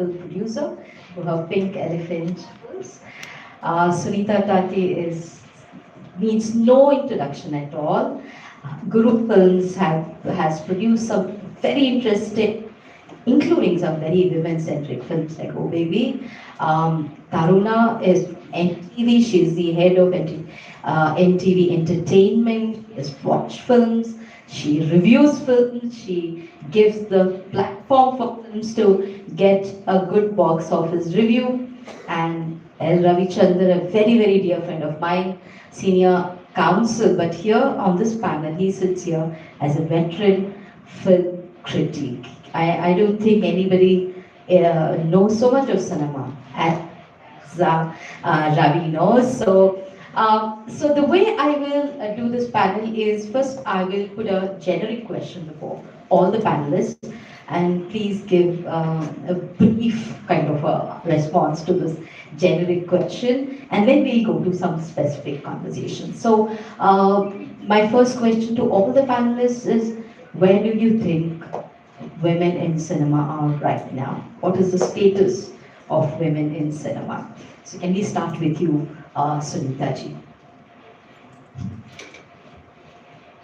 film producer to her Pink Elephant films. Sunita Tati needs no introduction at all. Guru Films has produced some very interesting, including some very women-centric films like Oh Baby. Taruna is NTV. She's the head of NTV Entertainment. She has watched films. She reviews films. She gives the platform for films to get a good box office review. And L. Ravichandran, a very, very dear friend of mine, senior counsel, but here on this panel, he sits here as a veteran film critic. I don't think anybody knows so much of cinema as Ravi knows. So the way I will do this panel is first I will put a generic question before all the panelists, and please give a brief kind of a response to this generic question, and then we'll go to some specific conversations. So my first question to all the panelists is, where do you think women in cinema are right now? What is the status of women in cinema? So can we start with you, Sunita ji?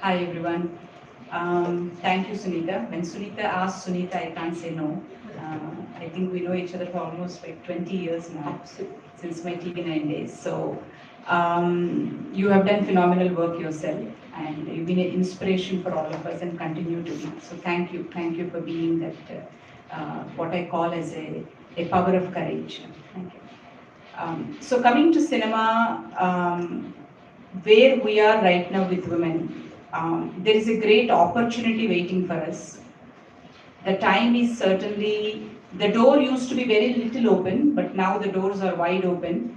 Hi everyone. Thank you, Sunita. When Sunita asks Sunita, I can't say no. I think we know each other for almost like 20 years now, since my TV9 days. So you have done phenomenal work yourself, and you've been an inspiration for all of us and continue to be. So thank you for being that, what I call as a power of courage. Thank you. So coming to cinema, where we are right now with women, there is a great opportunity waiting for us. The time is certainly, the door used to be very little open, but now the doors are wide open.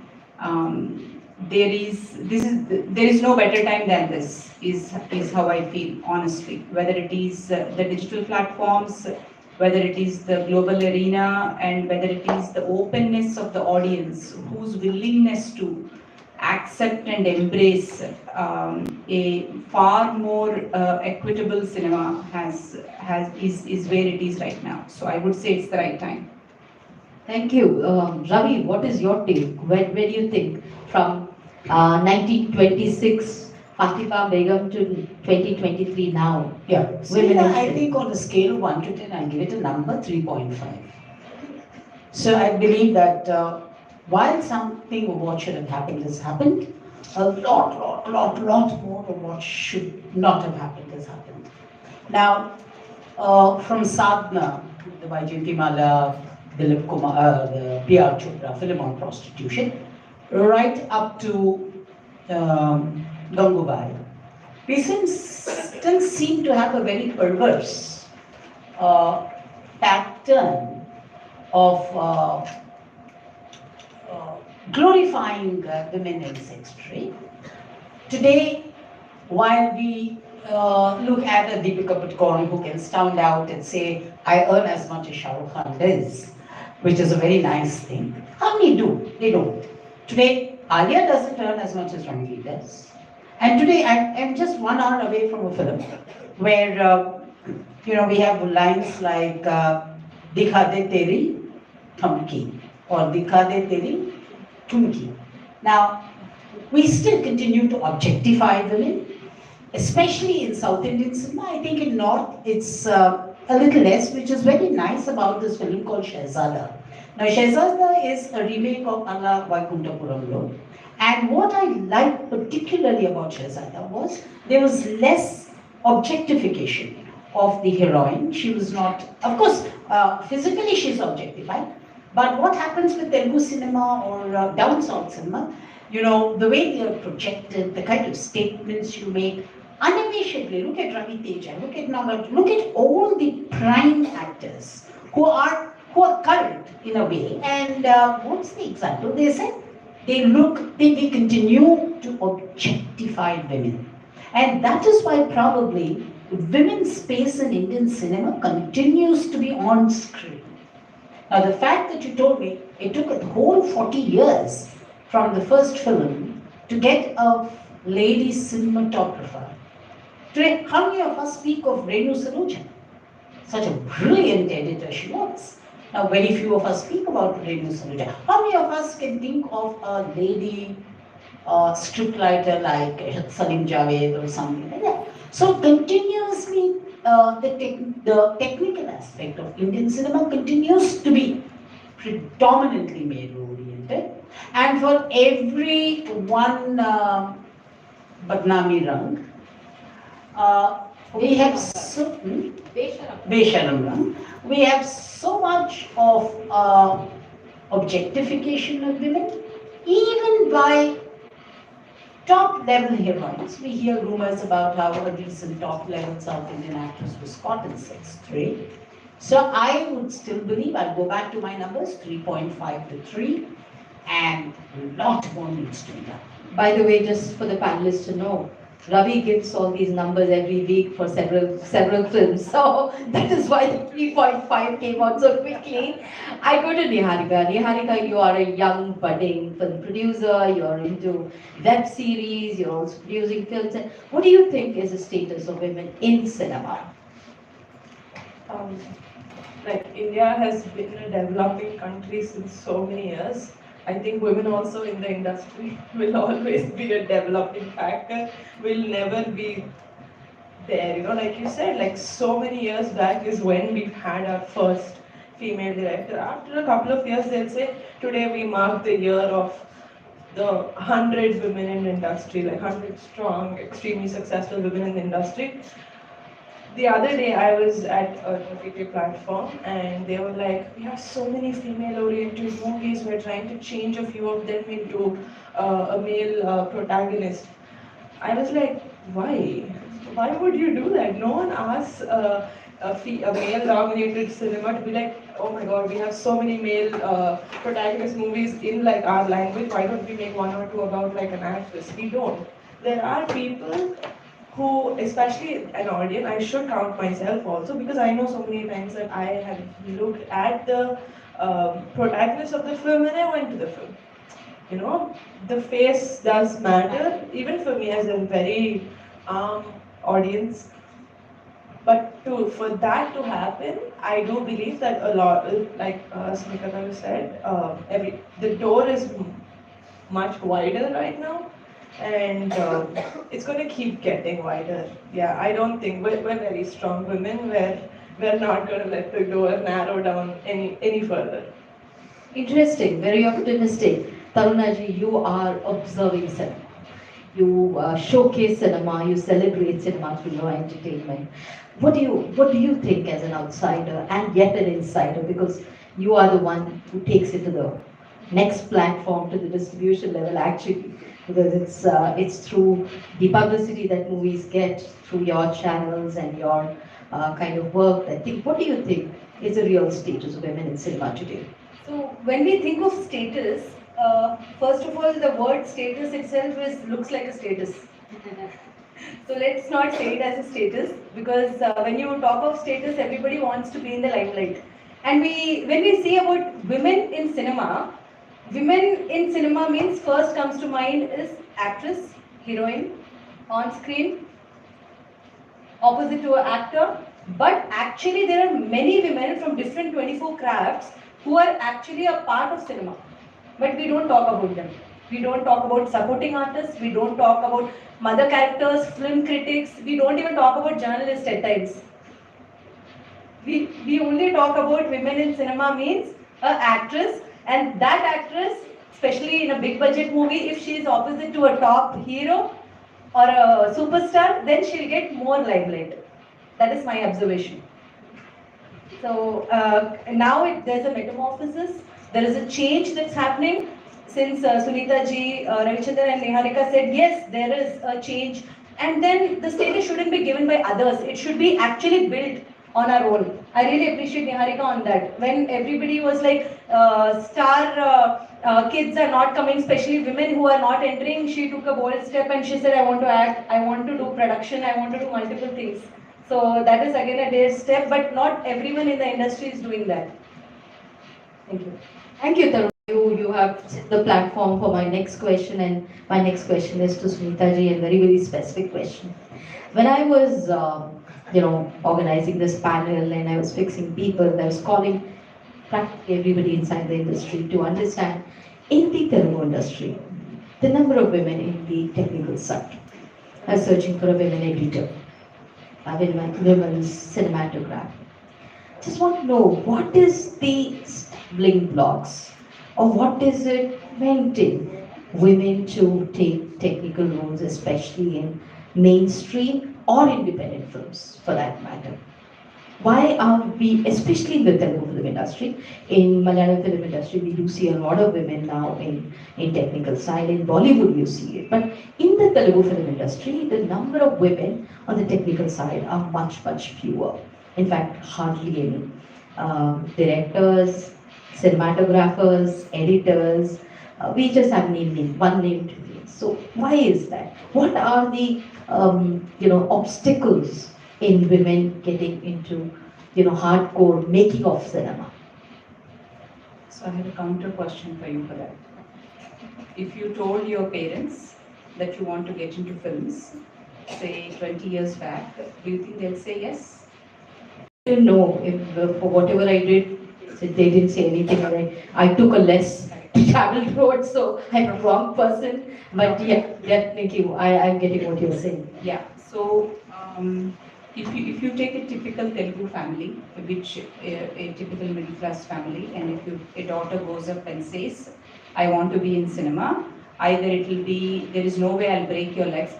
There is no better time than this, is how I feel, honestly. Whether it is the digital platforms, whether it is the global arena, and whether it is the openness of the audience, whose willingness to accept and embrace a far more equitable cinema is where it is right now. So I would say it's the right time. Thank you. Ravi, what is your take? Where do you think from 1926 Fatima Begum to 2023 now? Yeah, Women I think on a scale of 1 to 10, I give it a number 3.5. So I believe that while something of what should have happened has happened, a lot more of what should not have happened has happened. Now, from Sadhna, the Vaijayantimala, Dilip Kumar, the P.R. Chopra film on prostitution, right up to Gangubai, we still seem to have a very perverse pattern of glorifying women in sex trade. Today, while we look at a Deepika Padukone who can stand out and say, I earn as much as Shah Rukh Khan does, which is a very nice thing. How many do? They don't. Today, Alia doesn't earn as much as Ranveer does. And today, I'm just 1 hour away from a film where, we have lines like, Dikha de teri thamki, or Dikha de teri tumki. Now, we still continue to objectify women, especially in South Indian cinema. I think in North, it's a little less, which is very nice about this film called Shehzada. Now, Shehzada is a remake of Alla Vaikuntapuram Road. And what I liked particularly about Shehzada was there was less objectification of the heroine. She was not, of course, physically she's objectified, but what happens with Telugu cinema or down south cinema, the way they are projected, the kind of statements you make, unabashedly, look at Ravi Teja, look at Nagarjuna, look at all the prime actors who are current in a way. And what's the example? They said they continue to objectify women. And that is why probably women's space in Indian cinema continues to be on screen. Now the fact that you told me it took a whole 40 years from the first film to get a lady cinematographer. Today, how many of us speak of Renu Saluja? Such a brilliant editor she was. Now, very few of us speak about Radio Sanjay. How many of us can think of a lady scriptwriter like Salim Javed or something like that? So continuously, the technical aspect of Indian cinema continues to be predominantly male-oriented, and for every one Badnami Rang, we have so. Besharam Rang. We have so much of objectification of women, even by top level heroines. We hear rumors about how a recent top level South Indian actress was caught in sex trade. So I would still believe, I'll go back to my numbers, 3.5 to 3, and a lot more needs to be done. By the way, just for the panelists to know, Ravi gives all these numbers every week for several films, so that is why the 3.5 came out so quickly. I go to Niharika. Niharika, you are a young budding film producer. You're into web series. You're also producing films. And what do you think is the status of women in cinema? Like India has been a developing country since so many years. I think women also in the industry will always be a developing factor, will never be there. You know, like you said, like so many years back is when we've had our first female director. After a couple of years, they'll say, today we mark the year of the 100 women in the industry, like 100 strong, extremely successful women in the industry. The other day I was at a OTT platform and they were like, we have so many female-oriented movies, we're trying to change a few of them into a male protagonist. I was like, why? Why would you do that? No one asks a male-dominated cinema to be like, oh my god, we have so many male protagonist movies in like our language, why don't we make one or two about like an actress? We don't. There are people who, especially an audience, I should count myself also, because I know so many times that I have looked at the protagonist of the film and I went to the film. You know, the face does matter, even for me as a very audience. But for that to happen, I do believe that a lot, like Smita said, the door is much wider right now. And it's going to keep getting wider. Yeah, I don't think we're very strong women. We're not going to let the door narrow down any further. Interesting, very optimistic. Tarunaji, you are observing cinema. You showcase cinema, you celebrate cinema through your entertainment. What do you think as an outsider and yet an insider? Because you are the one who takes it to the next platform, to the distribution level actually, because it's through the publicity that movies get through your channels and your kind of work. I think, what do you think is the real status of women in cinema today? So when we think of status, first of all, the word status itself looks like a status. So let's not say it as a status, because when you talk of status, everybody wants to be in the limelight. And when we say about women in cinema means first comes to mind is actress, heroine, on screen, opposite to an actor. But actually there are many women from different 24 crafts who are actually a part of cinema. But we don't talk about them. We don't talk about supporting artists, we don't talk about mother characters, film critics, we don't even talk about journalists at times. We only talk about women in cinema means an actress, and that actress, especially in a big budget movie, if she is opposite to a top hero or a superstar, then she'll get more limelight. That is my observation. So now there's a metamorphosis, there is a change that's happening. Since Sunita ji, Ravichandran and Niharika said, yes, there is a change. And then the status shouldn't be given by others. It should be actually built on our own. I really appreciate Niharika on that. When everybody was like, star kids are not coming, especially women who are not entering, she took a bold step and she said, I want to act, I want to do production, I want to do multiple things. So that is again a dare step, but not everyone in the industry is doing that. Thank you. Thank you, Tarun. You have set the platform for my next question, and my next question is to Smita ji, a very, very specific question. When I was, organizing this panel and I was fixing people, I was calling practically everybody inside the industry to understand in the Telugu industry, the number of women in the technical side are searching for a women editor, a women's cinematographer. Just want to know what is the stumbling blocks or what is it preventing women to take technical roles, especially in mainstream or independent films for that matter. Why are we, especially in the Telugu film industry, in Malayalam film industry, we do see a lot of women now in technical side. In Bollywood, you see it. But in the Telugu film industry, the number of women on the technical side are much, much fewer. In fact, hardly any. Directors, cinematographers, editors, we just have one name to name. So why is that? What are the obstacles in women getting into hardcore making of cinema? So I have a counter question for you for that. If you told your parents that you want to get into films, say 20 years back, do you think they'll say yes? I don't know if for whatever I did, they didn't say anything. I took a less traveled road, so I'm a wrong person. But yeah, definitely, I'm getting what you're saying. Yeah. So if you take a typical Telugu family, which a typical middle class family, and if a daughter goes up and says, I want to be in cinema, either it will be, there is no way I'll break your legs,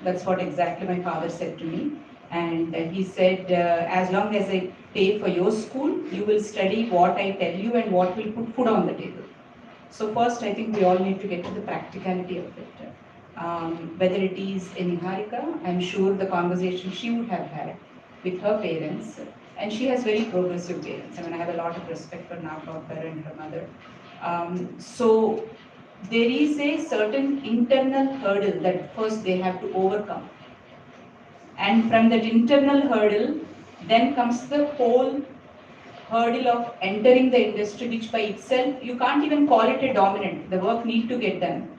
that's what exactly my father said to me. And he said, as long as I pay for your school, you will study what I tell you and what will put food on the table. So first, I think we all need to get to the practicality of it. Whether it is in Niharika, I'm sure the conversation she would have had with her parents, and she has very progressive parents. I mean, I have a lot of respect for Nagpur and her mother. So there is a certain internal hurdle that first they have to overcome. And from that internal hurdle, then comes the whole hurdle of entering the industry, which by itself, you can't even call it a dominant. The work need to get done.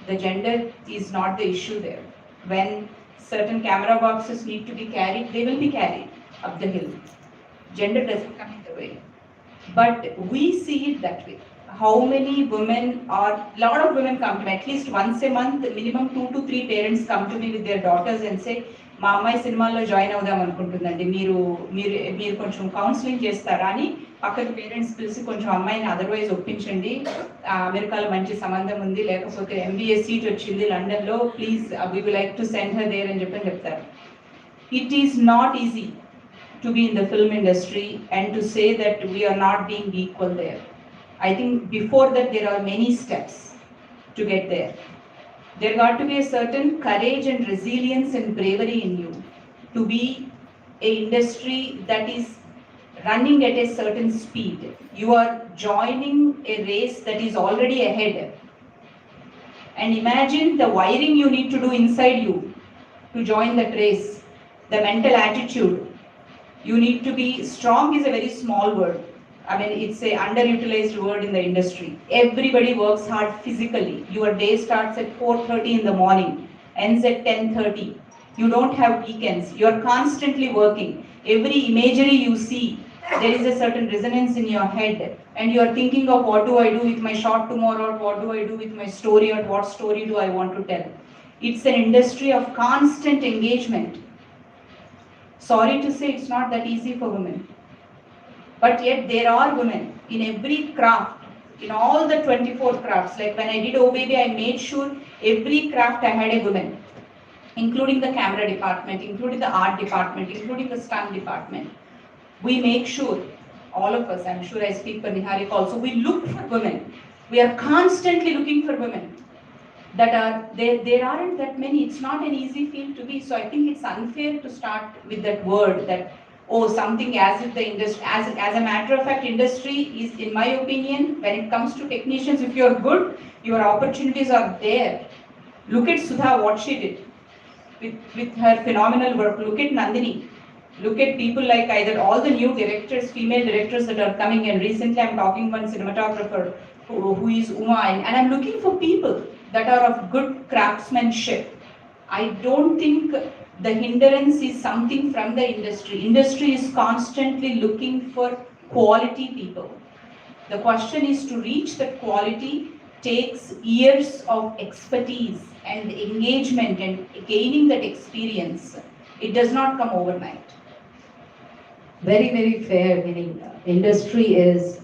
The gender is not the issue there. When certain camera boxes need to be carried, they will be carried up the hill. Gender doesn't come in the way. But we see it that way. How many women a lot of women come to me, at least once a month, minimum 2 to 3 parents come to me with their daughters and say, మా అమ్మాయి సినిమాల్లో join అవుదాం అనుకుంటుందండి, మీరు కొంచెం counselling చేస్తారా అని పక్కన parents పిలిచి కొంచెం అమ్మాయిని అదర్వైజ్ ఒప్పించండి, అమెరికాలో మంచి సంబంధం ఉంది, లేకపోతే MBA సీట్ వచ్చింది లండన్లో, please we would like to send her there అని చెప్పని చెప్తారు. It is not easy to be in the film industry and to say that we are not being equal there. I think before that there are many steps to get there. There got to be a certain courage and resilience and bravery in you to be an industry that is running at a certain speed. You are joining a race that is already ahead. And imagine the wiring you need to do inside you to join that race, the mental attitude. You need to be strong is a very small word. I mean, it's an underutilized word in the industry. Everybody works hard physically. Your day starts at 4:30 in the morning, ends at 10:30. You don't have weekends. You're constantly working. Every imagery you see, there is a certain resonance in your head. And you're thinking of what do I do with my shot tomorrow, or what do I do with my story, or what story do I want to tell. It's an industry of constant engagement. Sorry to say, it's not that easy for women. But yet there are women in every craft, in all the 24 crafts. Like when I did Oh Baby, I made sure every craft I had a woman, including the camera department, including the art department, including the stunt department. We make sure, all of us, I'm sure I speak for Niharika also, we look for women. We are constantly looking for women. There aren't that many. It's not an easy field to be. So I think it's unfair to start with that word that, oh, something as if the industry, as a matter of fact, industry is, in my opinion, when it comes to technicians, if you're good, your opportunities are there. Look at Sudha, what she did with her phenomenal work. Look at Nandini. Look at people like either all the new directors, female directors that are coming, and recently I'm talking one cinematographer who is Uma, and I'm looking for people that are of good craftsmanship. I don't think the hindrance is something from the industry. Industry is constantly looking for quality people. The question is to reach that quality takes years of expertise and engagement and gaining that experience. It does not come overnight. Very, very fair, meaning industry is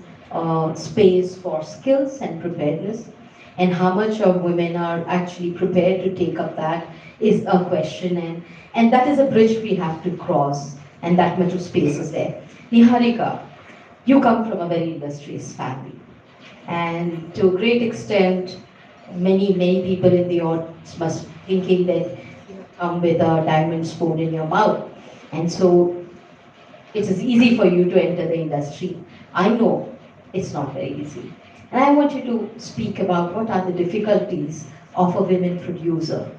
space for skills and preparedness. And how much of women are actually prepared to take up that is a question. And that is a bridge we have to cross. And that much of space is there. Niharika, you come from a very industrious family. And to a great extent, many people in the audience must be thinking that you come with a diamond spoon in your mouth. And so it is easy for you to enter the industry. I know it's not very easy. And I want you to speak about what are the difficulties of a women producer,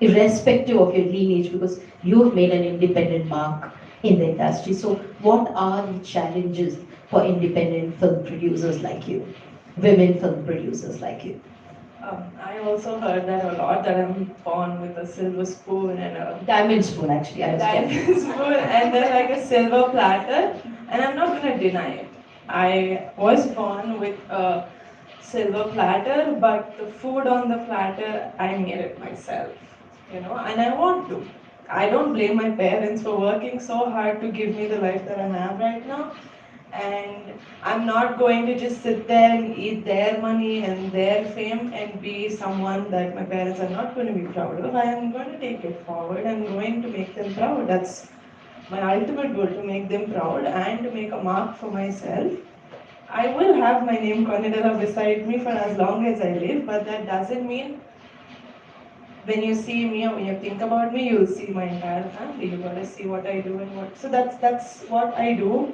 irrespective of your lineage, because you have made an independent mark in the industry. So, what are the challenges for independent film producers like you, women film producers like you? I also heard that a lot, that I'm born with a silver spoon and a Diamond spoon, actually. I was diamond spoon and then like a silver platter, and I'm not gonna deny it. I was born with a silver platter, but the food on the platter, I made it myself, and I want to. I don't blame my parents for working so hard to give me the life that I have right now. And I'm not going to just sit there and eat their money and their fame and be someone that my parents are not going to be proud of. I am going to take it forward. I'm going to make them proud. That's my ultimate goal, to make them proud and to make a mark for myself. I will have my name Konidala beside me for as long as I live, but that doesn't mean when you see me or when you think about me, you'll see my entire family. You gotta see what I do and what. So that's what I do.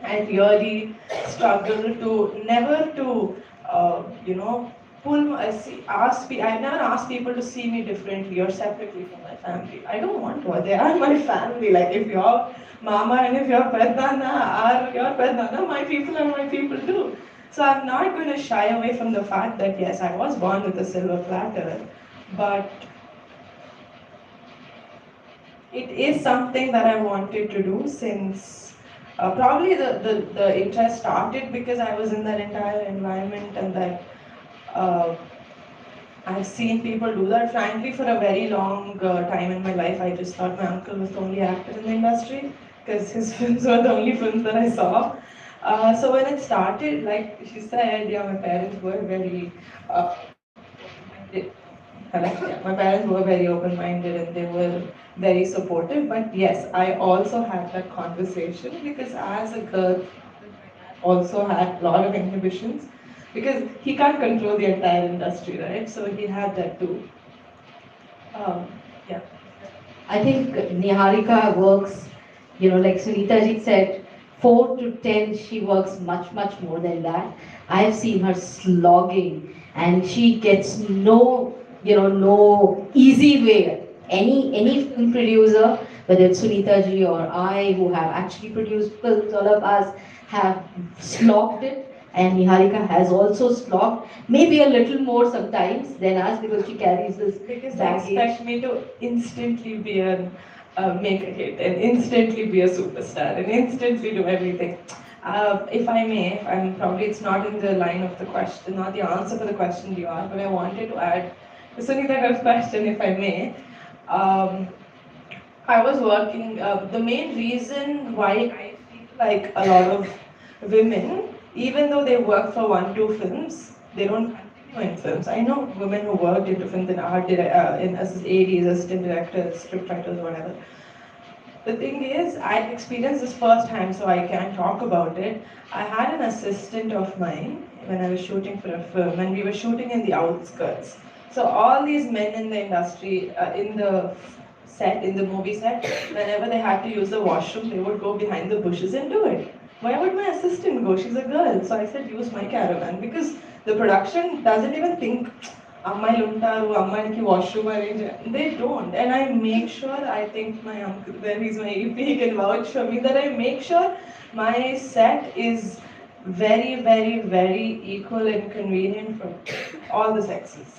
I really struggle to never to, I've never asked people to see me differently or separately from my family. I don't want to. They are my family. Like if your mama and if your pedana are your pedana, my people are my people too. So I'm not going to shy away from the fact that yes, I was born with a silver platter, but it is something that I wanted to do since probably the interest started because I was in that entire environment and that I've seen people do that. Frankly, for a very long time in my life, I just thought my uncle was the only actor in the industry because his films were the only films that I saw. So when it started, like she said, yeah, my parents were very my parents were very open-minded and they were very supportive. But yes, I also had that conversation because as a girl, also had a lot of inhibitions because he can't control the entire industry, right? So he had that too. Yeah. I think Niharika works, like Sunita ji said, 4 to 10, she works much more than that. I have seen her slogging and she gets no easy way. Any film producer, whether it's Sunita ji or I, who have actually produced films, all of us have slogged it. And Niharika has also slogged, maybe a little more sometimes than us because she carries this Because they baggage. expect me to instantly be a make a hit and instantly be a superstar and instantly do everything. If I may, probably it's not in the line of the question, not the answer for the question you asked, but I wanted to add to Sunita's question, if I may. I was working, the main reason why I feel like a lot of women, even though they work for 1, 2 films, they don't continue in films. I know women who worked into films in art, in as ADs, assistant directors, script writers, whatever. The thing is, I experienced this firsthand, so I can talk about it. I had an assistant of mine when I was shooting for a film, and we were shooting in the outskirts. So all these men in the industry, in the set, in the movie set, whenever they had to use the washroom, they would go behind the bushes and do it. Why would my assistant go? She's a girl. So I said, use my caravan because the production doesn't even think అమ్మాయిలు ఉంటారు అమ్మాయికి washroom arrange they don't and I make sure I think my uncle then is my EP he can vouch for me that I make sure my set is very equal and convenient for all the sexes.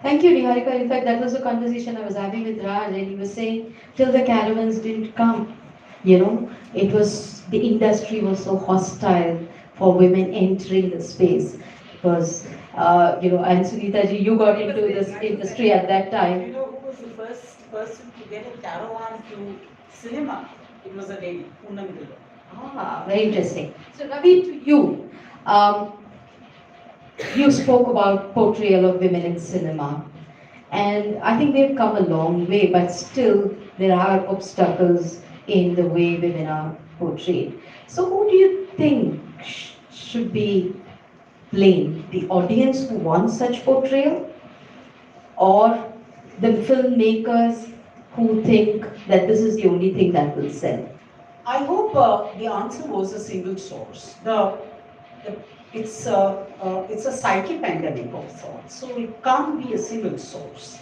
Thank you, Niharika. In fact, that was a conversation I was having with Raj, and he was saying, till the caravans didn't come, the industry was so hostile for women entering the space because, and Sunita ji, you got into this industry at that time. You know who was the first person to get a caravan to cinema? It was a lady, Poonam Gilbert. Very interesting. So Ravi, to you, you spoke about portrayal of women in cinema. And I think we've come a long way, but still there are obstacles in the way women are portrayed. So who do you think should be blamed? The audience who wants such portrayal? Or the filmmakers who think that this is the only thing that will sell? I hope the answer was a single source. It's a psyche pandemic of sorts, so it can't be a single source.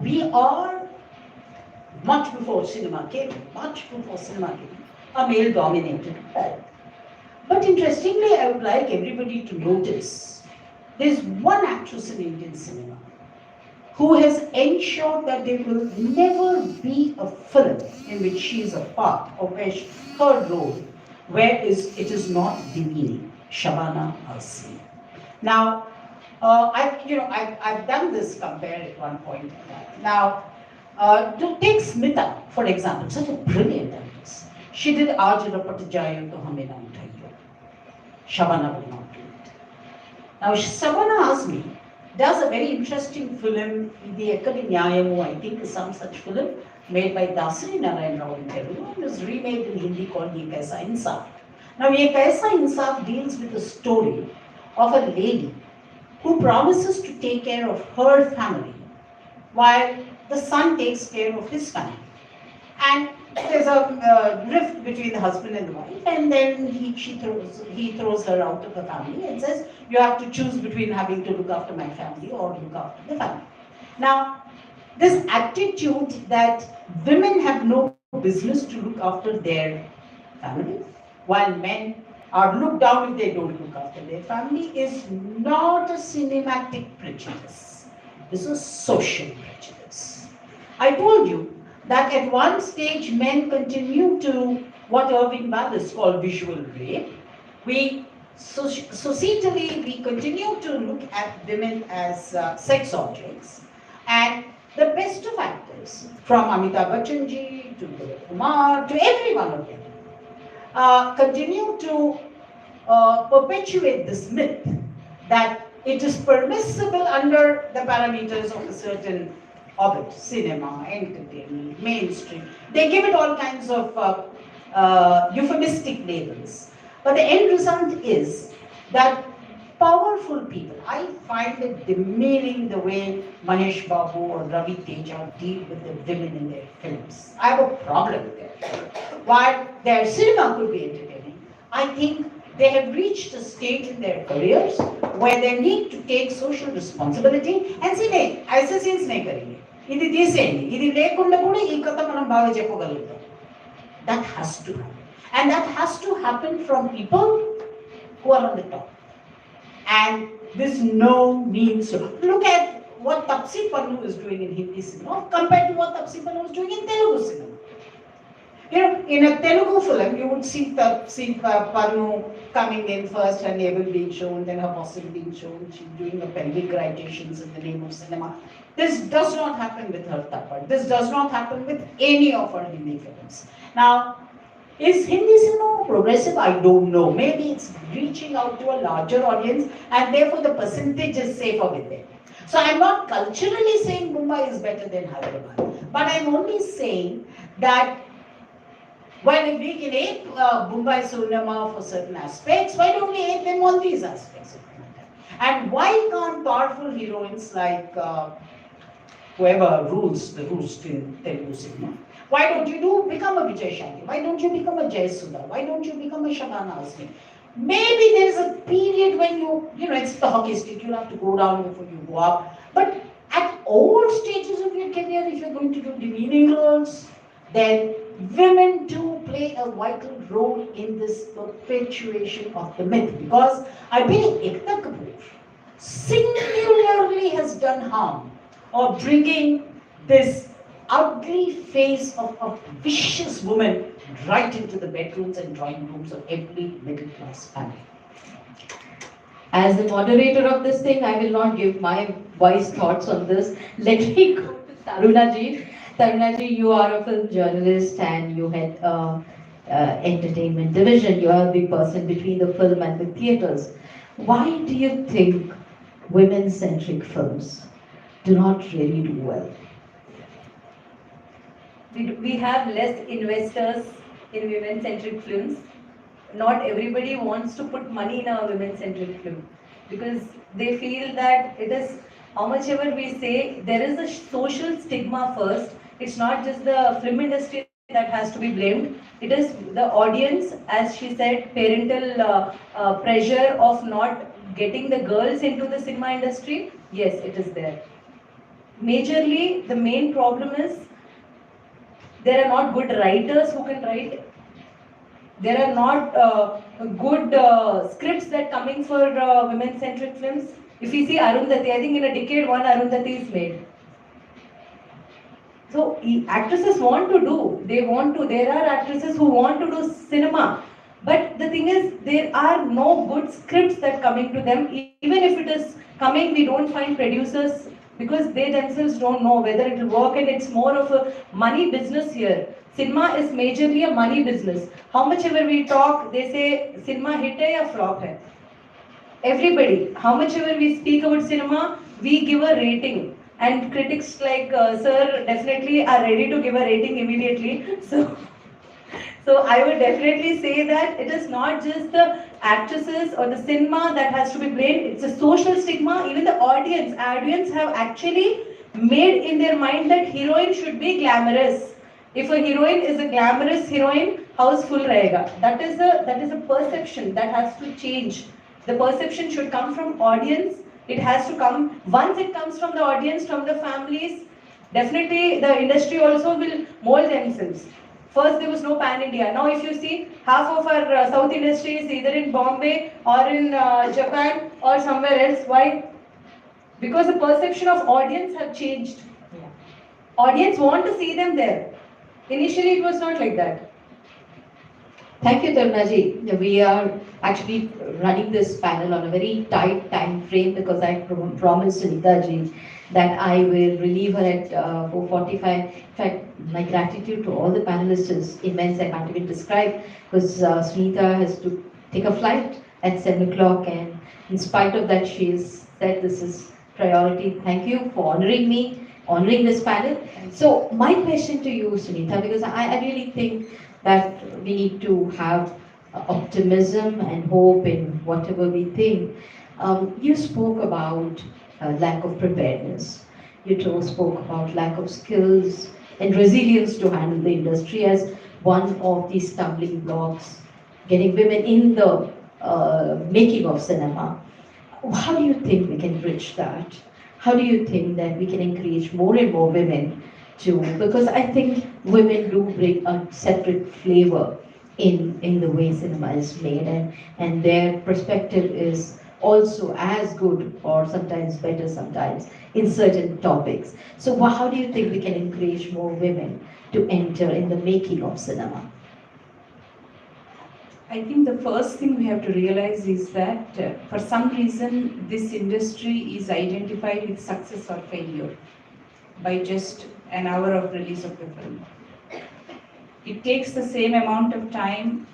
We are, much before cinema came, a male-dominated world. But interestingly, I would like everybody to notice, there's one actress in Indian cinema who has ensured that there will never be a film in which she is a part of her role where it is not demeaning. Shabana Azmi. Now, I've done this compare at one point. Now, to take Smita, for example, such a brilliant actress. She did Aaj Rapat Jayo To Hame Na Uthaiyo. Shabana will not do it. Now, Shabana Azmi does a very interesting film, The Ekkadi Nyayamu, I think is some such film, made by Dasari Narayan Rao in Telugu. It was remade in Hindi called Ye Kaisa Insaf. Now, Ye Kaisa Insaf deals with the story of a lady who promises to take care of her family while the son takes care of his family. And there's a rift between the husband and the wife, and then he throws her out of the family and says, you have to choose between having to look after my family or look after the family. Now, this attitude that women have no business to look after their family, while men are looked down if they don't look after their family, is not a cinematic prejudice. This is social prejudice. I told you that at one stage men continue to what Irving Wallace called visual rape. Societally, we continue to look at women as sex objects, and the best of actors, from Amitabh Bachchan ji to Dilip Kumar to every one of them, continue to perpetuate this myth that it is permissible under the parameters of a certain orbit, cinema, entertainment, mainstream. They give it all kinds of euphemistic labels. But the end result is that powerful people, I find it demeaning the way Mahesh Babu or Ravi Teja deal with the women in their films. I have a problem with it. While their cinema could be entertaining, I think they have reached a stage in their careers where they need to take social responsibility and say, hey, ऐसे scenes नहीं करेंगे, इधर తీసేయండి, ఇది లేకుండా కూడా ఈ కథ మనం బాగా చెప్పగలుగుతాం. That has to happen. And that has to happen from people who are on the top. And this no means so. Look at what Tapsi Pannu is doing in Hindi cinema compared to what Tapsi Pannu is doing in Telugu cinema. You know, in a Telugu film, you would see Pannu coming in first, her navel being shown, then her bosses being shown, she's doing the pelvic gradations in the name of cinema. This does not happen with her Tappad. This does not happen with any of her Hindi films. Now, is Hindi cinema progressive? I don't know. Maybe it's reaching out to a larger audience and therefore the percentage is safer with them. So I'm not culturally saying Mumbai is better than Hyderabad, but I'm only saying that when we can ape Mumbai cinema for certain aspects, why don't we ape them on these aspects of the matter? And why can't powerful heroines like whoever rules the roost in Telugu cinema, why don't you become a Vijay Shanti? Why don't you become a Jayasudha? Why don't you become a Shabana Azmi? Maybe there is a period when it's the hockey stick, you have to go down before you go up. But at all stages of your career, if you're going to do demeaning roles, then women do play a vital role in this perpetuation of the myth. Because I believe Ekta Kapoor singularly has done harm of bringing this ugly face of a vicious woman right into the bedrooms and drawing rooms of every middle class family. As the moderator of this thing, I will not give my wise thoughts on this. Let me go to Tarunaji. Tarunaji, you are a film journalist and you had entertainment division. You are the person between the film and the theatres. Why do you think women-centric films do not really do well? We have less investors in women-centric films. Not everybody wants to put money in a women-centric film because they feel that it is, how much ever we say, there is a social stigma first. It's not just the film industry that has to be blamed. It is the audience, as she said, parental pressure of not getting the girls into the cinema industry. Yes, it is there. Majorly, the main problem is there are not good writers who can write. There are not good scripts that coming for women-centric films. If you see Arundhati, I think in a decade one Arundhati is made. So actresses want to do, there are actresses who want to do cinema. But the thing is, there are no good scripts that coming to them. Even if it is coming, we don't find producers because they themselves don't know whether it will work, and it's more of a money business here. Cinema is majorly a money business. How much ever we talk, they say cinema hit hai ya flop hai. Everybody, how much ever we speak about cinema, we give a rating. And critics like Sir definitely are ready to give a rating immediately. So I would definitely say that it is not just the actresses or the cinema that has to be blamed. It's a social stigma. Even the audience have actually made in their mind that heroine should be glamorous. If a heroine is a glamorous heroine, house full rahega. That is a perception that has to change. The perception should come from audience. It has to come, once it comes from the audience, from the families, definitely the industry also will mold themselves. First there was no pan-India. Now if you see, half of our South industry is either in Bombay or in Japan or somewhere else. Why? Because the perception of audience have changed. Yeah. Audience want to see them there. Initially it was not like that. Thank you, Tarunaji. We are actually running this panel on a very tight time frame because I promised Sunita ji that I will relieve her at 4:45. In fact, my gratitude to all the panelists is immense. I can't even describe because Sunita has to take a flight at 7 o'clock, and in spite of that, she has said this is priority. Thank you for honoring me, honoring this panel. So my question to you, Sunita, because I really think that we need to have optimism and hope in whatever we think. You spoke about lack of preparedness. You spoke about lack of skills and resilience to handle the industry as one of the stumbling blocks, getting women in the making of cinema. How do you think we can bridge that? How do you think that we can encourage more and more women to, because I think women do bring a separate flavor in the way cinema is made, and their perspective is also as good or sometimes better sometimes in certain topics. So how do you think we can encourage more women to enter in the making of cinema? I think the first thing we have to realize is that for some reason this industry is identified with success or failure by just an hour of release of the film. It takes the same amount of time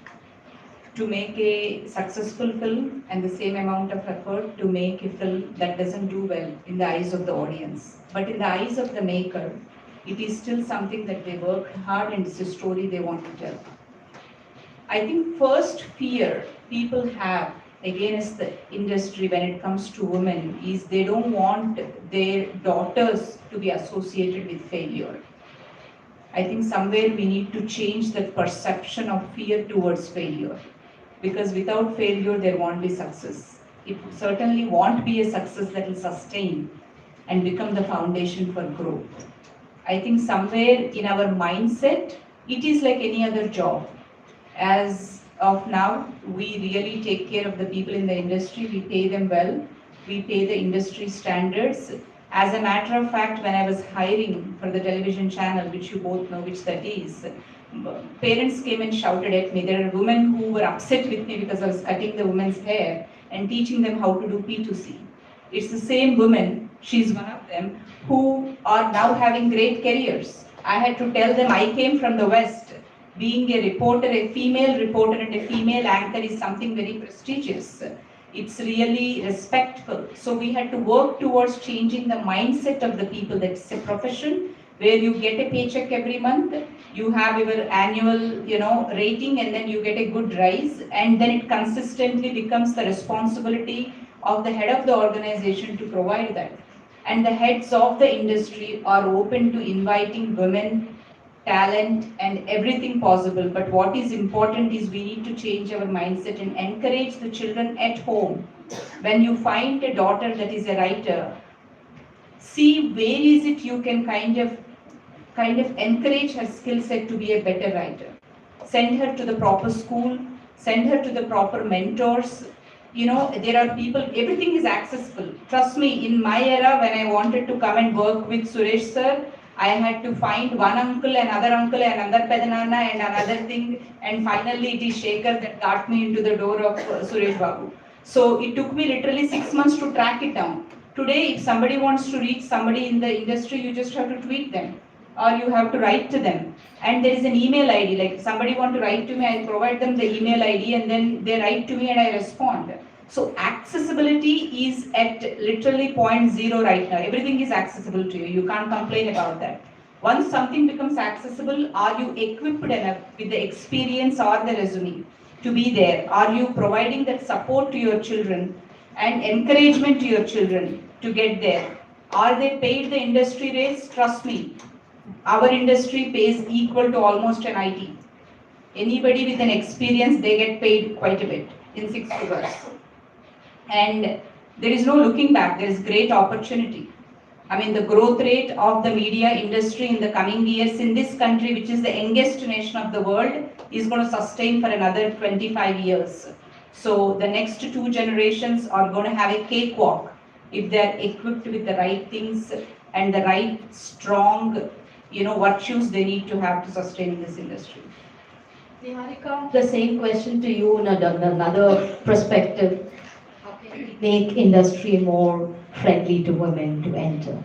to make a successful film and the same amount of effort to make a film that doesn't do well in the eyes of the audience. But in the eyes of the maker, it is still something that they worked hard and it's a story they want to tell. I think first fear people have against the industry when it comes to women is they don't want their daughters to be associated with failure. I think somewhere we need to change that perception of fear towards failure, because without failure there won't be success. It certainly won't be a success that will sustain and become the foundation for growth. I think somewhere in our mindset, it is like any other job. As of now, we really take care of the people in the industry, we pay them well, we pay the industry standards, As a matter of fact, when I was hiring for the television channel, which you both know which that is, parents came and shouted at me. There are women who were upset with me because I was cutting the women's hair and teaching them how to do P2C. It's the same woman, she's one of them, who are now having great careers. I had to tell them I came from the West. Being a reporter, a female reporter and a female anchor is something very prestigious. It's really respectful. So we had to work towards changing the mindset of the people. That's a profession where you get a paycheck every month, you have your annual, rating, and then you get a good rise, and then it consistently becomes the responsibility of the head of the organization to provide that. And the heads of the industry are open to inviting women, talent, and everything possible. But what is important is we need to change our mindset and encourage the children at home. When you find a daughter that is a writer, see where is it you can kind of encourage her skill set to be a better writer. Send her to the proper school, send her to the proper mentors. There are people, everything is accessible. Trust me, in my era, when I wanted to come and work with Suresh sir, I had to find one uncle, another pedanana, and another thing, and finally it is Shekhar that got me into the door of Suresh Babu. So it took me literally 6 months to track it down. Today, if somebody wants to reach somebody in the industry, you just have to tweet them, or you have to write to them. And there is an email ID, like if somebody want to write to me, I provide them the email ID and then they write to me and I respond. So accessibility is at literally 0.0 right now. Everything is accessible to you. You can't complain about that. Once something becomes accessible, are you equipped enough with the experience or the resume to be there? Are you providing that support to your children and encouragement to your children to get there? Are they paid the industry rates? Trust me, our industry pays equal to almost an IT. Anybody with an experience, they get paid quite a bit, in 6 figures. And there is no looking back, there is great opportunity. I mean, the growth rate of the media industry in the coming years in this country, which is the youngest nation of the world, is going to sustain for another 25 years. So the next 2 generations are going to have a cakewalk if they are equipped with the right things and the right strong, virtues they need to have to sustain in this industry. Niharika, the same question to you in another perspective. How can we make industry more friendly to women to enter?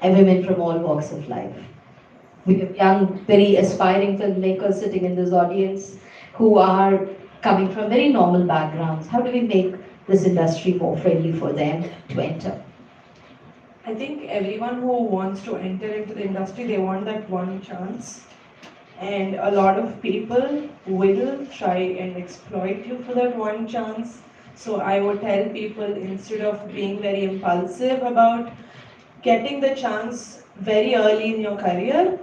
And women from all walks of life. We have young, very aspiring filmmakers sitting in this audience who are coming from very normal backgrounds. How do we make this industry more friendly for them to enter? I think everyone who wants to enter into the industry, they want that one chance. And a lot of people will try and exploit you for that one chance. So I would tell people, instead of being very impulsive about getting the chance very early in your career,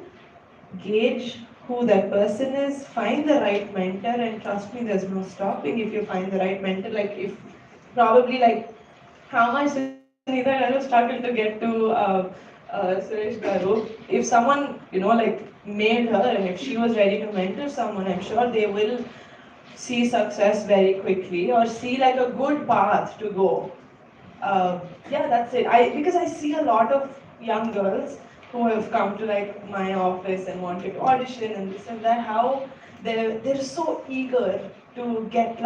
gauge who that person is, find the right mentor, and trust me, there's no stopping if you find the right mentor. How much Sunita Garu struggled to get to Suresh Garu. If someone, made her, and if she was ready to mentor someone, I'm sure they will see success very quickly, or see like a good path to go. That's it. Because I see a lot of young girls who have come to my office and wanted to audition and this and that, how they're so eager to get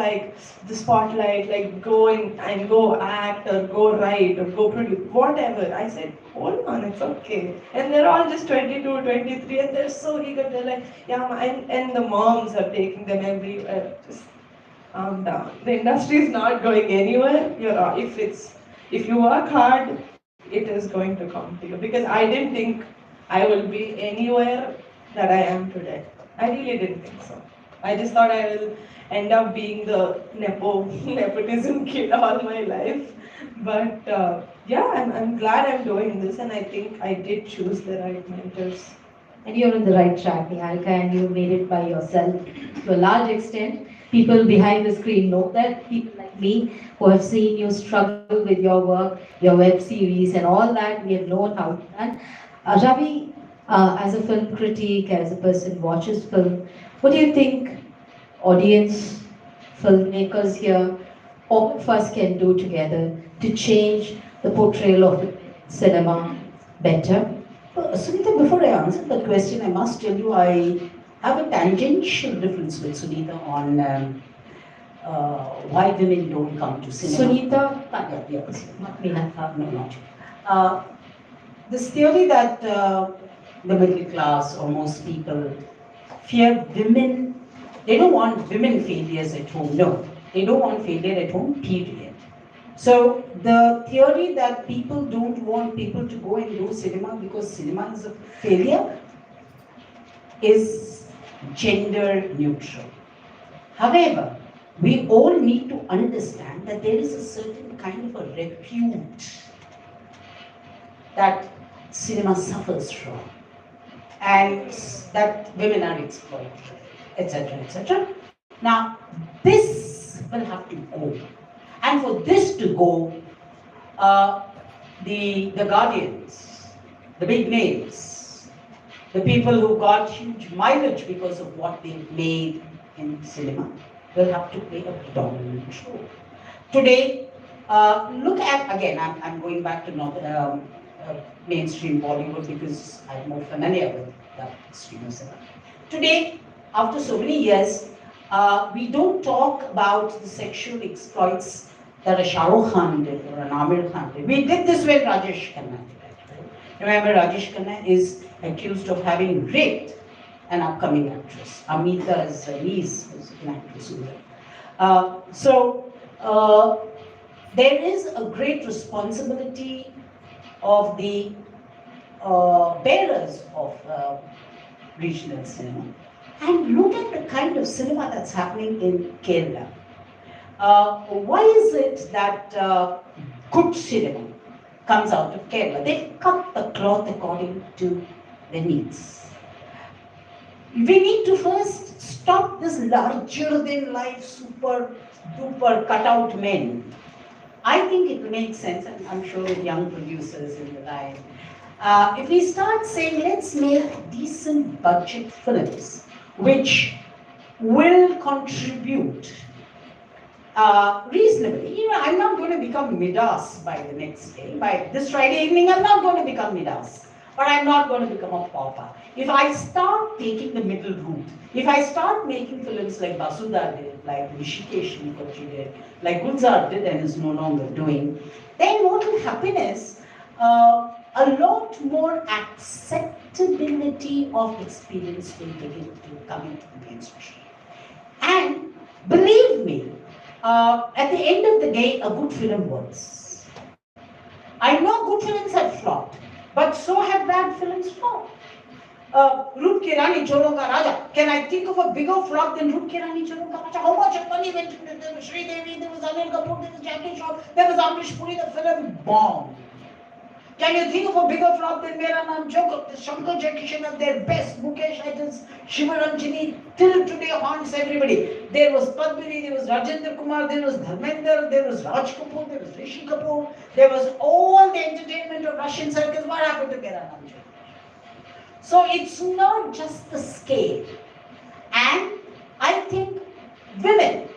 the spotlight, go and go act or go write or go produce, whatever. I said, hold on, it's okay. And they're all just 22, 23, and they're so eager. They're like, and the moms are taking them everywhere. Just calm down. The industry is not going anywhere. If you work hard, it is going to come to you. Because I didn't think I will be anywhere that I am today. I really didn't think so. I just thought I will end up being the nepotism kid all my life. But I'm glad I'm doing this, and I think I did choose the right mentors. And you're on the right track, Niharika, and you made it by yourself to a large extent. People behind the screen know that, people like me who have seen you struggle with your work, your web series and all that, we have known how to done. Ravi, as a film critic, as a person who watches film, what do you think audience, filmmakers here, all of us can do together to change the portrayal of women in cinema better? Sunita, before I answer the question, I must tell you I have a tangential difference with Sunita on why women don't come to cinema. Sunita, Yeah, yeah. not Meena. No, not you. This theory that the middle class or most people fear women, they don't want women failures at home. No, they don't want failure at home, period. So the theory that people don't want people to go and do cinema because cinema is a failure is gender neutral. However, we all need to understand that there is a certain kind of a repute that cinema suffers from and that women are exploited, etc., etc. Now, this will have to go. And for this to go, the guardians, the big names, the people who got huge mileage because of what they made in cinema, will have to play a predominant role. Today, look at, again, I'm going back to mainstream Bollywood because I'm more familiar with that stream of cinema. Today, after so many years, we don't talk about the sexual exploits that a Shah Rukh Khan did or an Amir Khan did. We did this when Rajesh Khanna did it. Remember, Rajesh Khanna is accused of having raped an upcoming actress. Amita's niece was an actress. There is a great responsibility of the bearers of regional cinema. And look at the kind of cinema that's happening in Kerala. Why is it that good cinema comes out of Kerala? They cut the cloth according to their needs. We need to first stop this larger than life, super duper cutout men. I think it makes sense, and I'm sure with young producers in the line, if we start saying, let's make decent budget films which will contribute reasonably. You know, I'm not going to become Midas by the next day. By this Friday evening, I'm not going to become Midas. But I'm not going to become a pauper. If I start taking the middle route, if I start making films like Basudha did, like Rishikesh Mukherjee did, like Gulzar did and is no longer doing, then what will happen is a lot more acceptability of experience will begin to come into the mainstream. And believe me, at the end of the day, a good film works. I know good films have flopped, but so have bad films flopped. Rup Ki Rani Choron Ka Raja. Can I think of a bigger flop than Rup Ki Rani Choron Ka Raja? How much money went into it? There was Sri Devi, there was Anil Kapoor, there was Jackie Shroff, there was Amrish Puri, the film bombed. Can you think of a bigger flop than Mera Naam Jog? Shankar Jaikishan at their best, Mukesh Aitans, Shiva Ranjini, till today haunts everybody. There was Padmini, there was Rajendra Kumar, there was Dharmender, there was Raj Kapoor, there was Rishi Kapoor, there was all the entertainment of Russian circus. What happened to Mera Naam Jog? So it's not just the scale. And I think women,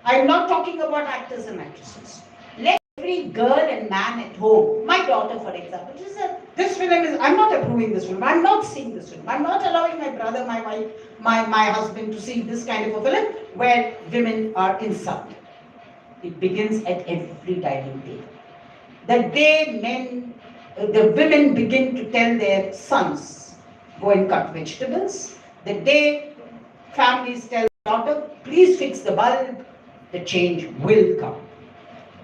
I'm not talking about actors and actresses. Let every girl and man at home, my daughter for example, she said, this film is, I'm not approving this film, I'm not seeing this film, I'm not allowing my brother, my wife, my husband to see this kind of a film where women are insulted. It begins at every dining table. The day the women begin to tell their sons, go and cut vegetables, the day families tell their daughter, please fix the bulb, the change will come.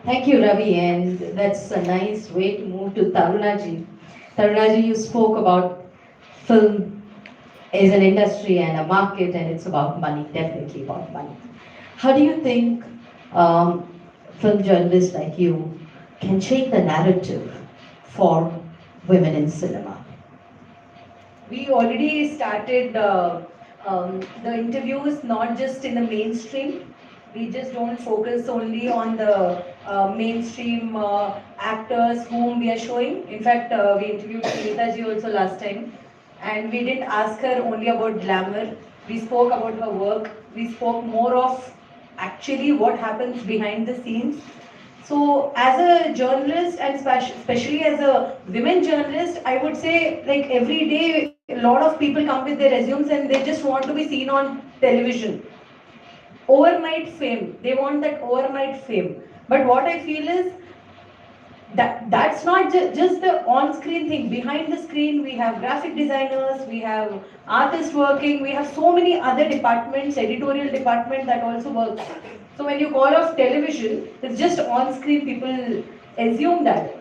Thank you, Ravi, and that's a nice way to move to Tarunaji. Tarunaji, you spoke about film is an industry and a market, and it's about money, definitely about money. How do you think film journalists like you can change the narrative for women in cinema? We already started the interviews not just in the mainstream. We just don't focus only on the mainstream actors whom we are showing. In fact, we interviewed Sunita ji also last time, and we didn't ask her only about glamour. We spoke about her work. We spoke more of actually what happens behind the scenes. So as a journalist and especially as a women journalist, I would say like every day a lot of people come with their resumes and they just want to be seen on television. Overnight fame. They want that overnight fame. But what I feel is that's not just the on-screen thing. Behind the screen, we have graphic designers, we have artists working, we have so many other departments, editorial department that also works. So when you call off television, it's just on-screen. People assume that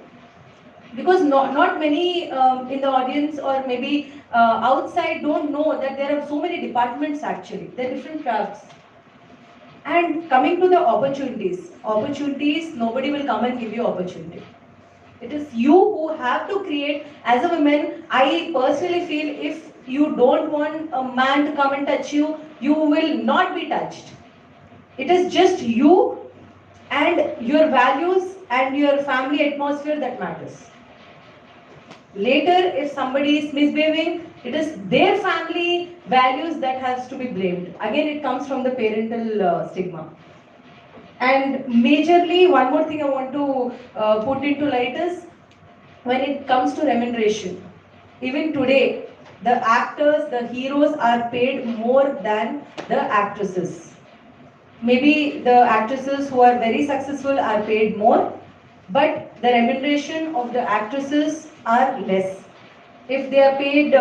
because not many in the audience or maybe outside don't know that there are so many departments actually. There are different crafts. And coming to the opportunities, nobody will come and give you opportunity. It is you who have to create. As a woman, I personally feel if you don't want a man to come and touch you, you will not be touched. It is just you and your values and your family atmosphere that matters. Later, if somebody is misbehaving, it is their family values that has to be blamed. Again, it comes from the parental stigma. And majorly, one more thing I want to put into light is when it comes to remuneration. Even today, the actors, the heroes are paid more than the actresses. Maybe the actresses who are very successful are paid more, but the remuneration of the actresses are less. If they are paid,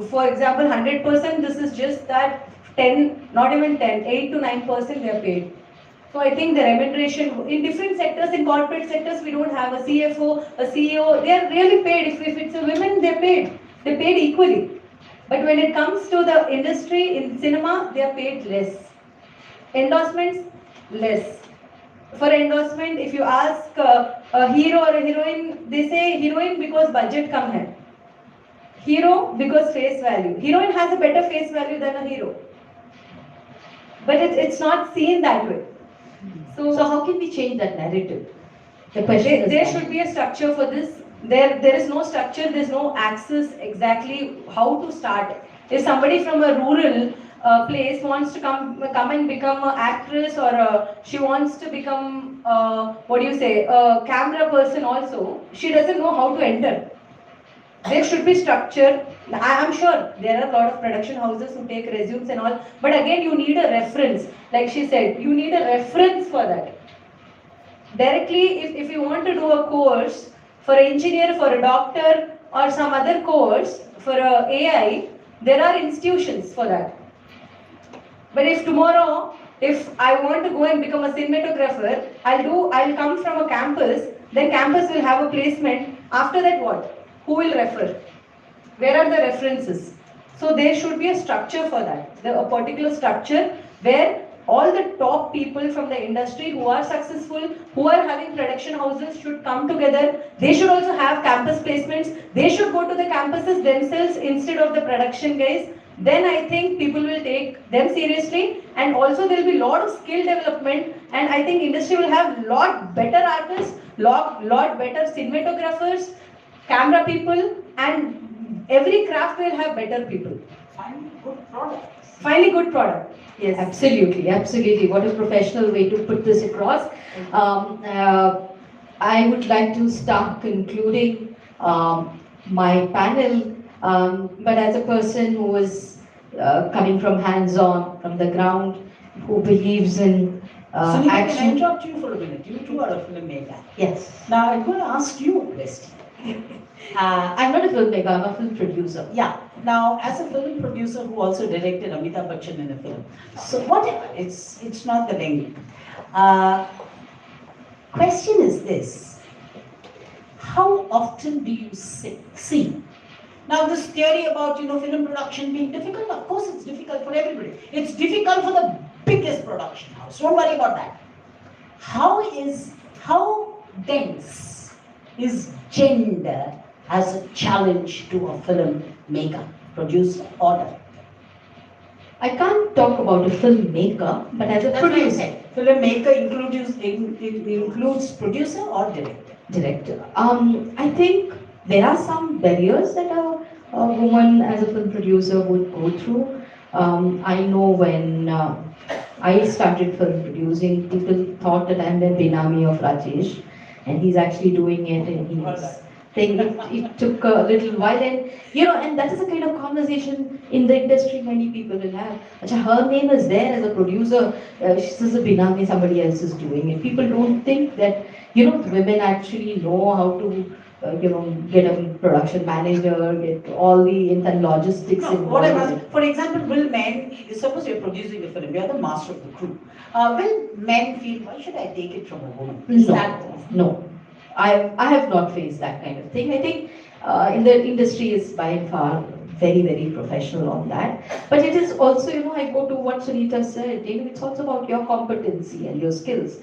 for example, 100%, this is just that 10, not even 10, 8 to 9% they are paid. So I think the remuneration in different sectors, in corporate sectors, we don't have a CFO, a CEO. They are really paid. If it's a women, they're paid. They're paid equally. But when it comes to the industry in cinema, they are paid less. Endorsements, less. For endorsement, if you ask a hero or a heroine, they say heroine because budget come hai. Hero because face value. Heroine has a better face value than a hero. But it's not seen that way. So how can we change that narrative? The question is There that. should be a structure for this. There is no structure, there's no access exactly how to start. If somebody from a rural place wants to come and become an actress or she wants to become, a camera person also, she doesn't know how to enter. There should be structure. I'm sure there are a lot of production houses who take resumes and all, but again you need a reference. Like she said, you need a reference for that. Directly, if you want to do a course for an engineer, for a doctor, or some other course for a AI, there are institutions for that. But if tomorrow, if I want to go and become a cinematographer, I'll come from a campus, then campus will have a placement. After that, what? Who will refer? Where are the references? So there should be a structure for that. A particular structure where all the top people from the industry who are successful, who are having production houses should come together. They should also have campus placements. They should go to the campuses themselves instead of the production guys. Then I think people will take them seriously, and also there will be a lot of skill development, and I think industry will have lot better artists, lot better cinematographers, camera people, and every craft will have better people. Finally good product. Yes. Absolutely. What a professional way to put this across. I would like to start concluding my panel, but as a person who is coming from hands-on, from the ground, who believes in Sunita, action. can I interrupt you for a minute? You too are a filmmaker. Yes. Now I'm going to ask you a question. I'm not a filmmaker, I'm a film producer. Yeah. Now, as a film producer who also directed Amitabh Bachchan in a film, so whatever, it's not the language. Question is this: how often do you see? Now, this theory about film production being difficult, of course, it's difficult for everybody. It's difficult for the biggest production house. Don't worry about that. How dense is gender as a challenge to a filmmaker, producer, or director? I can't talk about a filmmaker, but as a That's what I producer. said. Filmmaker includes producer or director. I think there are some barriers that a woman as a film producer would go through. I know when I started film producing. People thought that I'm the Benami of Rajesh, and he's actually doing it, and he's thing. It took a little while, and and that is the kind of conversation in the industry many people will have. Acha, her name is there as a producer. She's a Benami, somebody else is doing it. People don't think that women actually know how to. Get a production manager, get all the and logistics No, involved. what I in was, it. for example, will men, suppose you're producing a film, you're the master of the crew. Will men feel, why should I take it from a woman? Is that No. I have not faced that kind of thing. I think in the industry is by and far very, very professional on that. But it is also, I go to what Sunita said, it's also about your competency and your skills.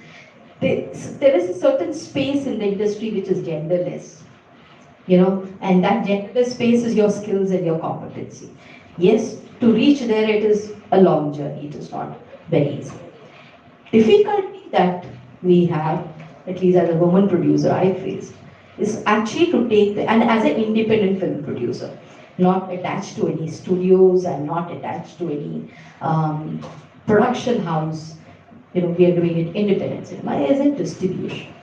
There is a certain space in the industry which is genderless, and that genderless space is your skills and your competency. Yes, to reach there, it is a long journey. It is not very easy. Difficulty that we have, at least as a woman producer, I face, is actually to take and as an independent film producer, not attached to any studios and not attached to any production house. We are doing it independent cinema as a distribution.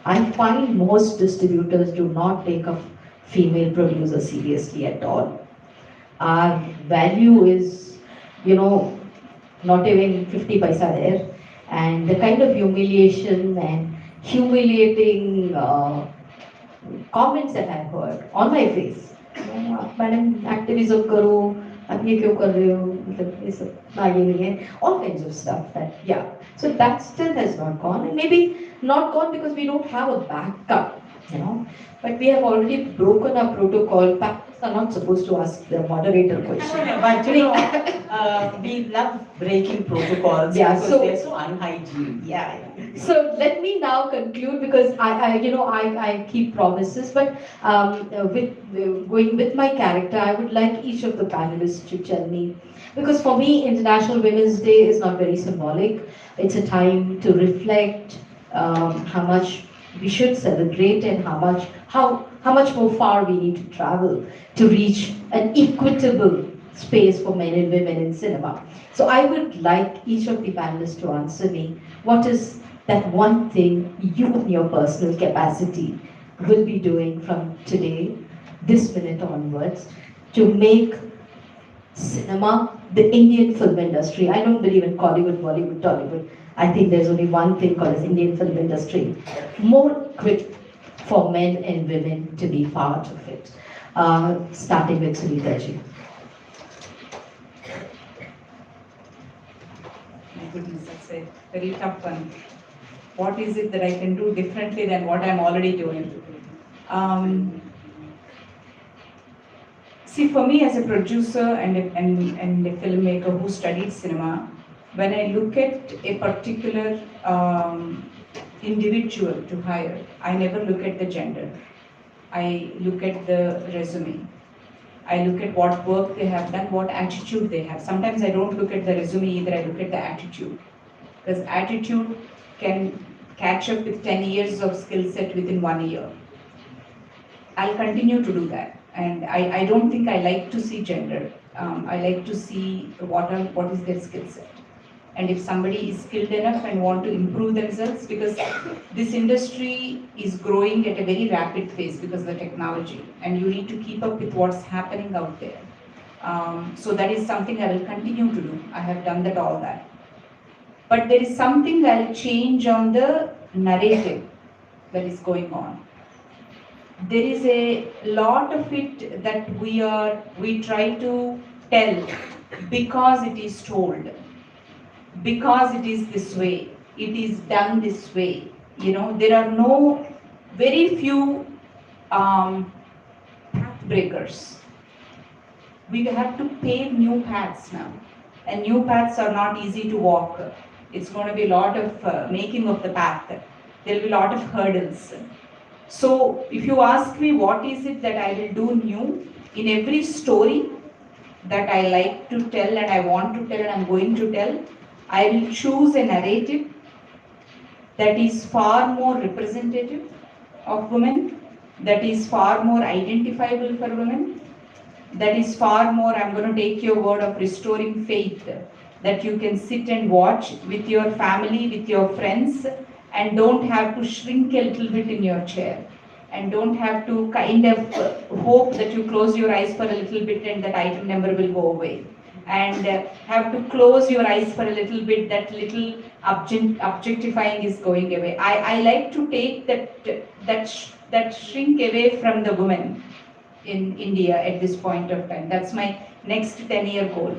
I find most distributors do not take a female producer seriously at all. Our value is, not even 50 paisa there. And the kind of humiliation and humiliating comments that I've heard on my face. Madam, activism karo, आप ये क्यों कर रहे हो, मतलब ये सब आगे नहीं है, all kinds of stuff that, yeah. So that still has not gone, and maybe not gone because we don't have a backup, But we have already broken our protocol. Panelists are not supposed to ask the moderator questions. But we love breaking protocols because they're so unhygienic. Yeah. So let me now conclude because I keep promises, but going with my character, I would like each of the panelists to tell me, because for me, International Women's Day is not very symbolic. It's a time to reflect how much we should celebrate and how much more far we need to travel to reach an equitable space for men and women in cinema. So I would like each of the panelists to answer me, what is that one thing you in your personal capacity will be doing from today, this minute onwards, to make cinema, the Indian film industry, I don't believe in Collywood, Bollywood, Tollywood. I think there's only one thing called as Indian film industry, more equipped for men and women to be part of it. Starting with Sunita ji. My goodness, that's a very tough one. What is it that I can do differently than what I'm already doing? See, for me as a producer and a filmmaker who studied cinema, when I look at a particular individual to hire, I never look at the gender. I look at the resume. I look at what work they have done, what attitude they have. Sometimes I don't look at the resume either, I look at the attitude. Because attitude can catch up with 10 years of skill set within 1 year. I'll continue to do that. And I don't think I like to see gender. I like to see what is their skill set. And if somebody is skilled enough and want to improve themselves, because this industry is growing at a very rapid pace because of the technology, and you need to keep up with what's happening out there. So that is something I will continue to do. I have done all that. But there is something I'll change on the narrative that is going on. There is a lot of it that we try to tell because it is told, because it is this way, it is done this way. There are very few path breakers. We have to pave new paths now, and new paths are not easy to walk. It's going to be a lot of making of the path. There will be a lot of hurdles. So if you ask me what is it that I will do new, in every story that I like to tell and I want to tell and I'm going to tell, I will choose a narrative that is far more representative of women, that is far more identifiable for women, that is far more, I'm going to take your word, of restoring faith that you can sit and watch with your family, with your friends, and don't have to shrink a little bit in your chair. And don't have to kind of hope that you close your eyes for a little bit and that item number will go away. And have to close your eyes for a little bit, that little objectifying is going away. I like to take that shrink away from the woman in India at this point of time. That's my next 10-year goal.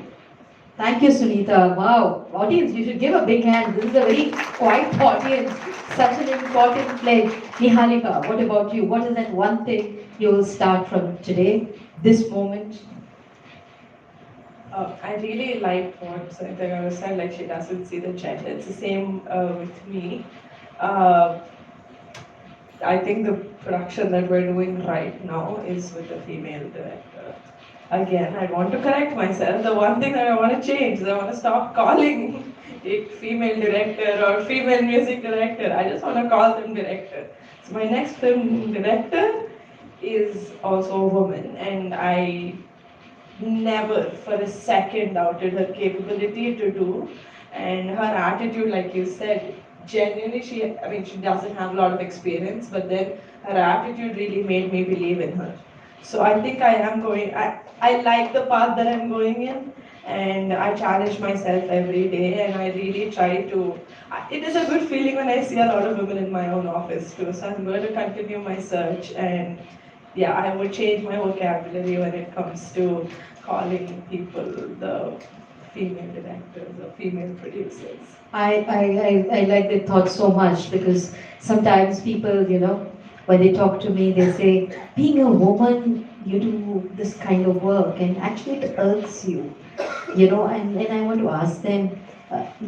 Thank you, Sunita. Wow, audience, you should give a big hand. This is a very quiet audience. Such an important pledge. Niharika, what about you? What is that one thing you will start from today, this moment? I really liked what Sanitha said, like she doesn't see the gender. It's the same with me. I think the production that we're doing right now is with a female director. Again, I want to correct myself. The one thing that I want to change is I want to stop calling it female director or female music director. I just want to call them director. So my next film director is also a woman, and I never for a second doubted her capability to do, and her attitude, like you said, genuinely she doesn't have a lot of experience, but then her attitude really made me believe in her. So I think I like the path that I'm going in, and I challenge myself every day, and I really try to, it is a good feeling when I see a lot of women in my own office too, so I'm going to continue my search, and yeah, I would change my vocabulary when it comes to calling people the female directors or female producers. I like that thought so much because sometimes people, when they talk to me, they say, being a woman, you do this kind of work and actually it irks you, and I want to ask them,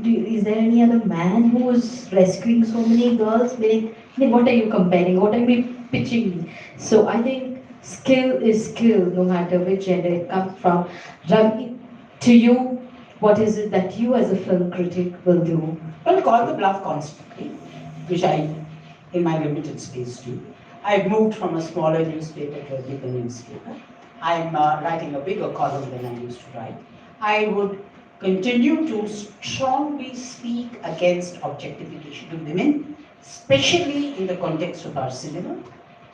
is there any other man who is rescuing so many girls? Like, what are you comparing? What are you pitching me? So I think skill is skill, no matter which gender it comes from. Ravi, to you, what is it that you as a film critic will do? Well, call the bluff constantly, which I, in my limited space, do. I've moved from a smaller newspaper to a bigger newspaper. I'm writing a bigger column than I used to write. I would continue to strongly speak against objectification of women, especially in the context of our cinema,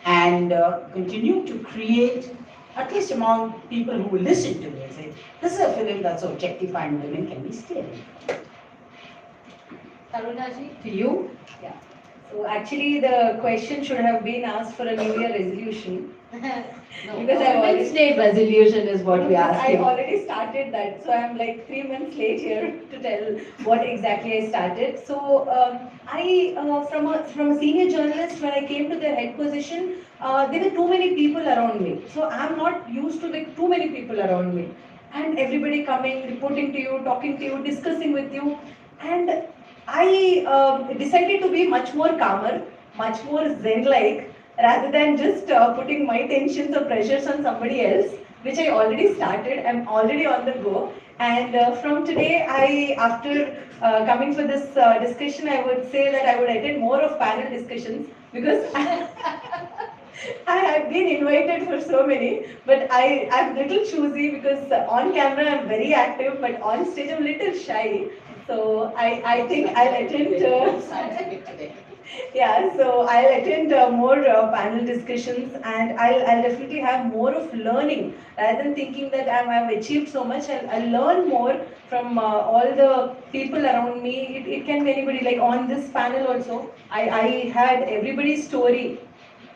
and continue to create, at least among people who will listen to me, and say, this is a film that's objectifying women, can we stay in? Tarunaji, to you? Yeah. So actually the question should have been asked for a New Year resolution. Because I Women's Day resolution is what we asked I you. already started that, so I'm like 3 months late here to tell what exactly I started. So from a senior journalist, when I came to the head position, there were too many people around me. So I'm not used to like too many people around me, and everybody coming, reporting to you, talking to you, discussing with you, and I decided to be much more calmer, much more zen-like, rather than just putting my tensions or pressures on somebody else, which I already started. I'm already on the go. And from today, after coming for this discussion, I would say that I would attend more of panel discussions because I have been invited for so many, but I'm little choosy because on camera I'm very active, but on stage I'm little shy. So I think I'll attend. Yeah, so I'll attend more panel discussions, and I'll definitely have more of learning rather than thinking that I've achieved so much. I'll learn more from all the people around me. It can be anybody. Like on this panel also, I had everybody's story.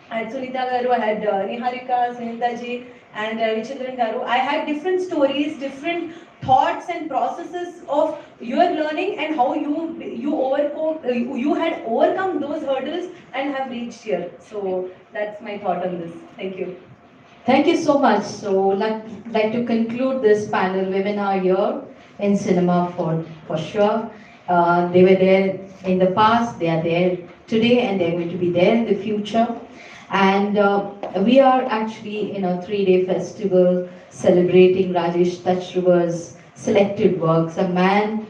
I had Sunita Garu, I had Niharika, Sunita ji, and Vichindran Garu. I had different stories, different thoughts and processes of your learning and how you had overcome those hurdles and have reached here. So that's my thought on this. Thank you. Thank you so much. So, like to conclude this panel, women are here in cinema for sure. They were there in the past, they are there today, and they're going to be there in the future. And we are actually in a 3-day festival celebrating Rajesh Tachriver's selected works, a man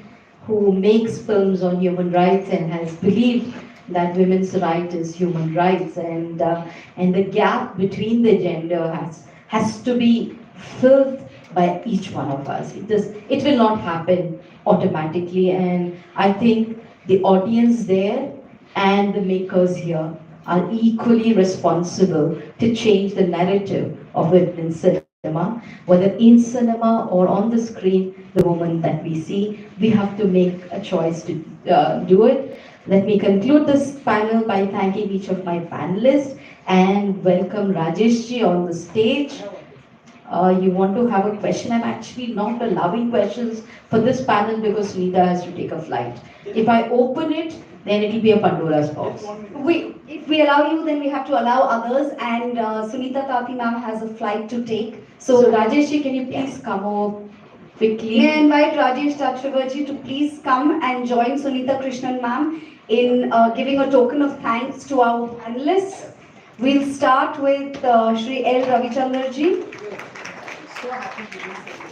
who makes films on human rights and has believed that women's right is human rights, and the gap between the gender has to be filled by each one of us. It will not happen automatically. And I think the audience there and the makers here are equally responsible to change the narrative of it in cinema, whether in cinema or on the screen, the woman that we see, we have to make a choice to do it. Let me conclude this panel by thanking each of my panelists and welcome Rajesh ji on the stage. You want to have a question? I'm actually not allowing questions for this panel because Sunita has to take a flight. If I open it, then it will be a Pandora's box. If we allow you, then we have to allow others. And Sunita Tati ma'am has a flight to take. So Rajesh ji, can you please come over quickly? May I invite Rajesh Tatravarji to please come and join Sunita Krishnan ma'am in giving a token of thanks to our panelists. We'll start with Shri L. Ravichandra ji. So happy to be here.